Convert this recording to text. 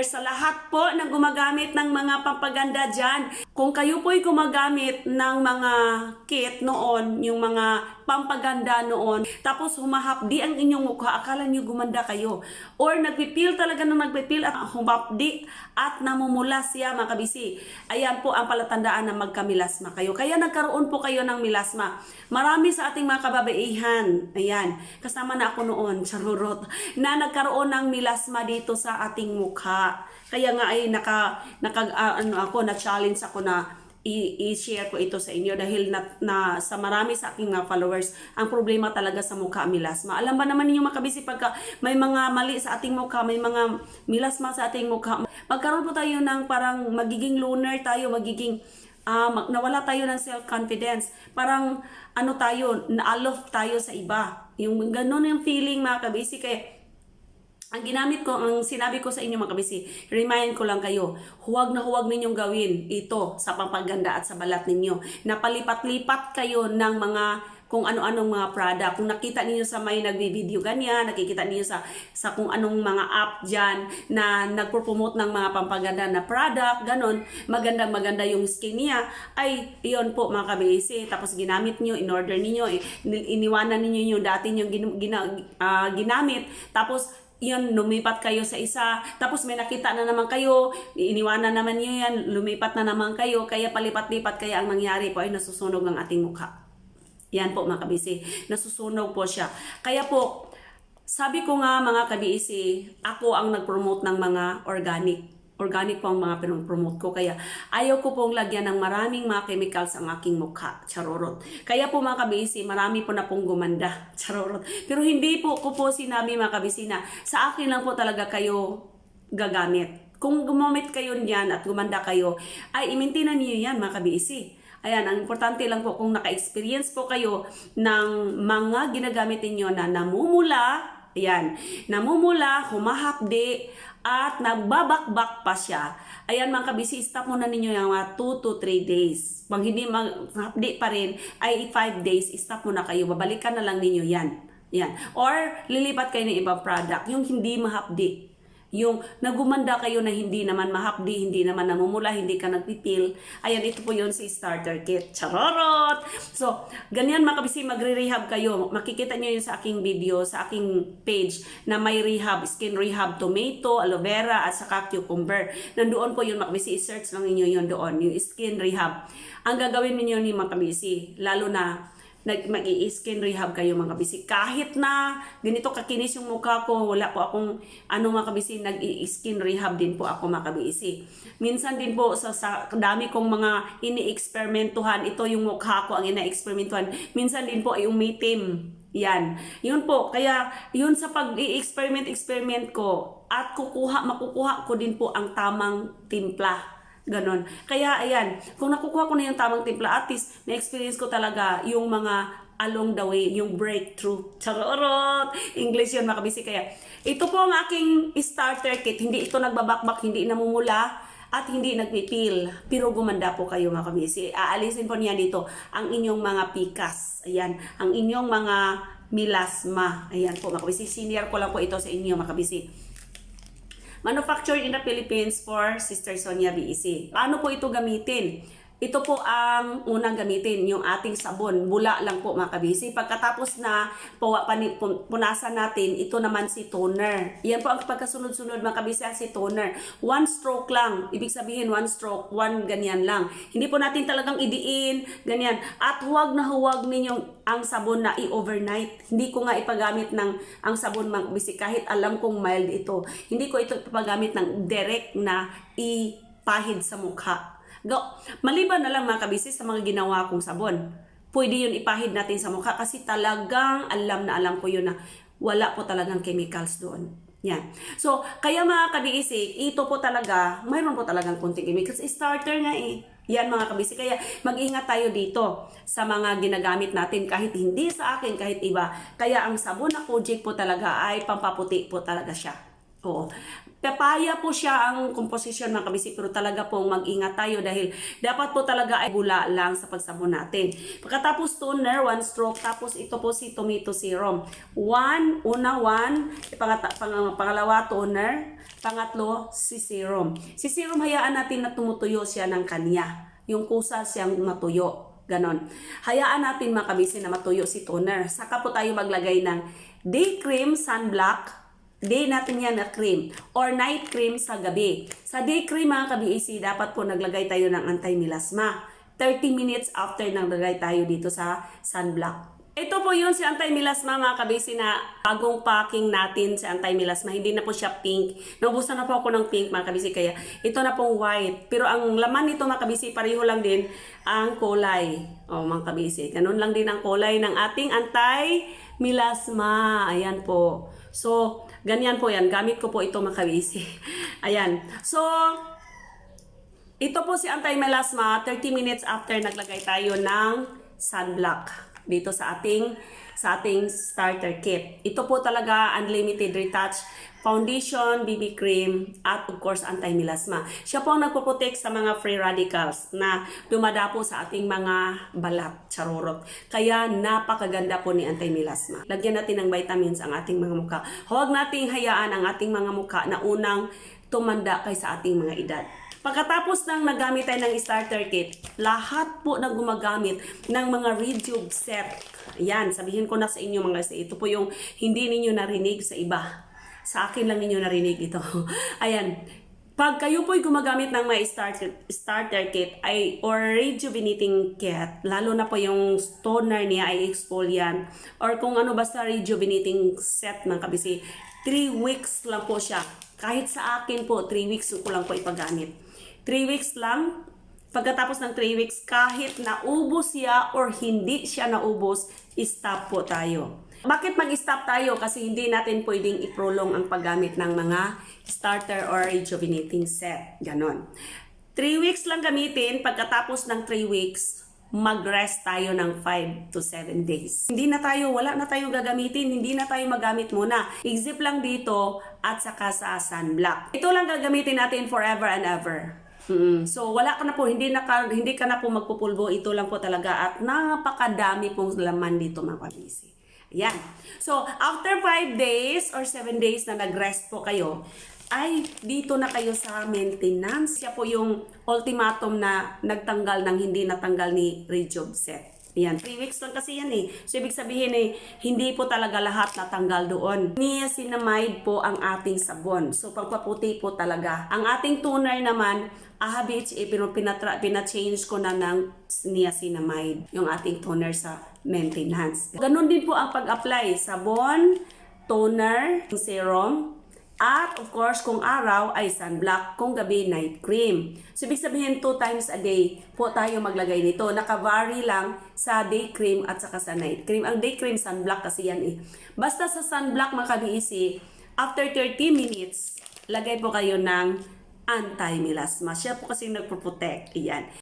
Sa lahat po na gumagamit ng mga pampaganda dyan, kung kayo po'y gumagamit ng mga kit noon, yung mga pampaganda noon, tapos humahapdi ang inyong mukha, akala nyo gumanda kayo. Or nagpipil talaga nung nagpipil at humapdi at namumula siya mga kabisi. Ayan po ang palatandaan na magkamilasma kayo. Kaya nagkaroon po kayo ng milasma. Marami sa ating mga kababaihan, ayan, kasama na ako noon, charurot, na nagkaroon ng milasma dito sa ating mukha. Kaya nga ay na-challenge ako na i-share ko ito sa inyo dahil sa marami sa aking mga followers, ang problema talaga sa mukha, milasma. Alam ba naman ninyo makabisi, pagka may mga mali sa ating mukha, may mga milasma sa ating mukha, magkaroon po tayo ng parang magiging loner tayo, magiging nawala tayo ng self-confidence. Parang na-alof tayo sa iba. Yung ganun yung feeling mga kabisi. Kaya ang ginamit ko, ang sinabi ko sa inyo mga kabisi, remind ko lang kayo, huwag na huwag ninyong gawin ito sa pampaganda at sa balat ninyo. Napalipat-lipat kayo ng mga kung ano-anong mga product. Kung nakita niyo sa may nagbi-video ganyan, nakikita niyo sa kung anong mga app dyan na nagpo-promote ng mga pampaganda na product, ganon, maganda yung skin niya, ay iyon po mga kabisi. Tapos ginamit niyo, in-order niyo, iniwanan niyo yung dati niyo ginamit, tapos yun, lumipat kayo sa isa, tapos may nakita na naman kayo, iniwanan naman niyo yan, lumipat na naman kayo, kaya palipat-lipat, kaya ang nangyari po ay nasusunog ang ating mukha. Yan po mga kabisi, nasusunog po siya. Kaya po, sabi ko nga mga kabisi, ako ang nag-promote ng mga organic po ang mga pinopromote ko. Kaya ayaw ko pong lagyan ng maraming mga chemicals ang aking mukha. Charorot. Kaya po mga kabisi, marami po na pong gumanda. Charorot. Pero hindi po ko po sinabi mga kabisi na sa akin lang po talaga kayo gagamit. Kung gumamit kayo niyan at gumanda kayo, ay i-maintain na niyo yan mga kabisi. Ayan, ang importante lang po kung naka-experience po kayo ng mga ginagamit ninyo na namumula, ayan, namumula, humahapdi, at nagbabakbak pa siya. Ayan mga kabisi, stop muna ninyo yung mga 2 to 3 days. Pag hindi mahapdi pa rin, ay 5 days, stop muna kayo. Babalikan na lang ninyo yan. Yan. Or lilipat kayo ng ibang product, yung hindi mahapdi. Yung nagumanda kayo na hindi naman mahapdi, hindi naman namumula, hindi ka nagpipil. Ayan, ito po yun si starter kit. Charorot! So, ganyan mga kabisi, magre-rehab kayo. Makikita nyo yun sa aking video, sa aking page na may rehab, skin rehab, tomato, aloe vera, at saka cucumber. Nandoon po yun mga kabisi, i-search lang ninyo yun doon, yung skin rehab. Ang gagawin ninyo ni mga kabisi, lalo na mag-i-skin rehab kayo mga kabisi. Kahit na ganito kakinis yung mukha ko, wala po akong mga kabisi, nag-i-skin rehab din po ako mga kabisi. Minsan din po sa dami kong mga ini-eksperimentuhan, ito yung mukha ko ang ina-eksperimentuhan. Minsan din po ay umitim. Yan. Yun po. Kaya yun sa pag-i-experiment ko at makukuha ko din po ang tamang timpla. Ganon. Kaya ayan, kung nakukuha ko na yung tamang timpla, at least na-experience ko talaga yung mga along the way, yung breakthrough. Charorot! English yun mga kabisi. Kaya ito po ang aking starter kit. Hindi ito nagbabakbak, hindi namumula, at hindi nagpipil. Pero gumanda po kayo mga kabisi. Aalisin po niya dito ang inyong mga pikas. Ayan, ang inyong mga milasma. Ayan po mga kabisi. Senior ko lang po ito sa inyo mga kabisi. Manufactured in the Philippines for Sister Sonia BEC. Paano po ito gamitin? Ito po ang unang gamitin, yung ating sabon. Bula lang po mga kabisi. Pagkatapos na punasan natin, ito naman si toner. Yan po ang pagkasunod-sunod mga kabisi, si toner. One stroke lang. Ibig sabihin one stroke, one ganyan lang. Hindi po natin talagang idiin, ganyan. At huwag na huwag ninyong ang sabon na i-overnight. Hindi ko nga ipagamit ng ang sabon mga kabisi kahit alam kong mild ito. Hindi ko ito ipagamit ng direct na ipahid sa mukha. Maliban na lang mga kabisi sa mga ginawa kong sabon. Pwede yun ipahid natin sa mukha kasi talagang alam na alam ko yun na wala po talagang chemicals doon. Yan. So, kaya mga kabisi, ito po talaga, mayroon po talagang konting chemicals. Starter nga eh. Yan mga kabisi. Kaya mag-ingat tayo dito sa mga ginagamit natin kahit hindi sa akin, kahit iba. Kaya ang sabon na Kojic po talaga ay pampaputi po talaga siya. Oo. Papaya po siya ang komposisyon mga kabisi, pero talaga pong mag-ingat tayo dahil dapat po talaga ay bula lang sa pagsabon natin. Pagkatapos toner, 1 stroke, tapos ito po si tomato serum. Una 1, pangalawa toner, pangatlo si serum. Si serum hayaan natin na tumutuyo siya ng kanya. Yung kusa siyang matuyo. Ganon. Hayaan natin mga kabisi na matuyo si toner. Saka po tayo maglagay ng day cream, sunblock, day natin yan na cream or night cream sa gabi. Sa day cream mga ka-BAC, dapat po naglagay tayo ng anti-melasma. 30 minutes after naglagay tayo dito sa sunblock. Ito po yun si anti-melasma mga ka-BAC na bagong packing natin si anti-melasma. Hindi na po siya pink. Naubusan na po ako ng pink mga ka-BAC kaya ito na pong white. Pero ang laman nito mga ka-BAC pareho lang din ang kulay. O mga ka-BAC, ganun lang din ang kulay ng ating anti-melasma. Ayan po. So, ganyan po yan. Gamit ko po ito mga ka-BAC. Ayan. So, ito po si anti-melasma 30 minutes after naglagay tayo ng sunblock dito sa ating starter kit. Ito po talaga unlimited retouch foundation, BB cream, at of course anti-melasma. Siya po ang nagpo-protect sa mga free radicals na dumadapo sa ating mga balat, charurot. Kaya napakaganda po ni anti-melasma. Lagyan natin ng vitamins ang ating mga mukha. Huwag nating hayaan ang ating mga mukha na unang tumanda kaysa ating mga edad. Pagkatapos ng nagamit tayo ng starter kit, lahat po na gumagamit ng mga Rejuve set. Ayan, sabihin ko na sa inyo mga kasi ito po yung hindi ninyo narinig sa iba. Sa akin lang ninyo narinig ito. Ayan, pag kayo po'y gumagamit ng may starter kit or rejuvenating kit, lalo na po yung toner niya ay exfoliant or kung ano basta rejuvenating set mga kabisi, 3 weeks lang po siya. Kahit sa akin po, 3 weeks ko lang po ipagamit. 3 weeks lang. Pagkatapos ng 3 weeks, kahit naubos siya or hindi siya naubos, stop po tayo. Bakit mag-stop tayo? Kasi hindi natin pwedeng i-prolong ang paggamit ng mga starter or rejuvenating set. Ganon. 3 weeks lang gamitin. Pagkatapos ng 3 weeks, mag-rest tayo ng 5 to 7 days. Wala na tayo gagamitin, hindi na tayo magamit muna. Exip lang dito at saka sa sunblock. Ito lang gagamitin natin forever and ever. So wala ka na po, hindi ka na po magpupulbo, ito lang po talaga at napakadami pong laman dito mga kabisi. Ayan. So after 5 days or 7 days na nag-rest po kayo, ay dito na kayo sa maintenance. Siya po yung ultimatum na nagtanggal ng hindi natanggal ni Rejuve set. Ayan, 3 weeks lang kasi yan eh. So ibig sabihin hindi po talaga lahat natanggal doon. Niacinamide po ang ating sabon. So pagpaputi po talaga. Ang ating toner naman, AHA BHA, pina-change ko na ng niacinamide, yung ating toner sa maintenance. Ganon din po ang pag-apply. Sabon, toner, serum, at of course, kung araw ay sunblock, kung gabi night cream. So, ibig sabihin 2 times a day po tayo maglagay nito. Naka-vary lang sa day cream at saka sa night cream. Ang day cream, sunblock kasi yan eh. Basta sa sunblock mga ka-BAC, after 30 minutes, lagay po kayo ng anti-melasma. Siya po kasi nagpo-protect. Iyan.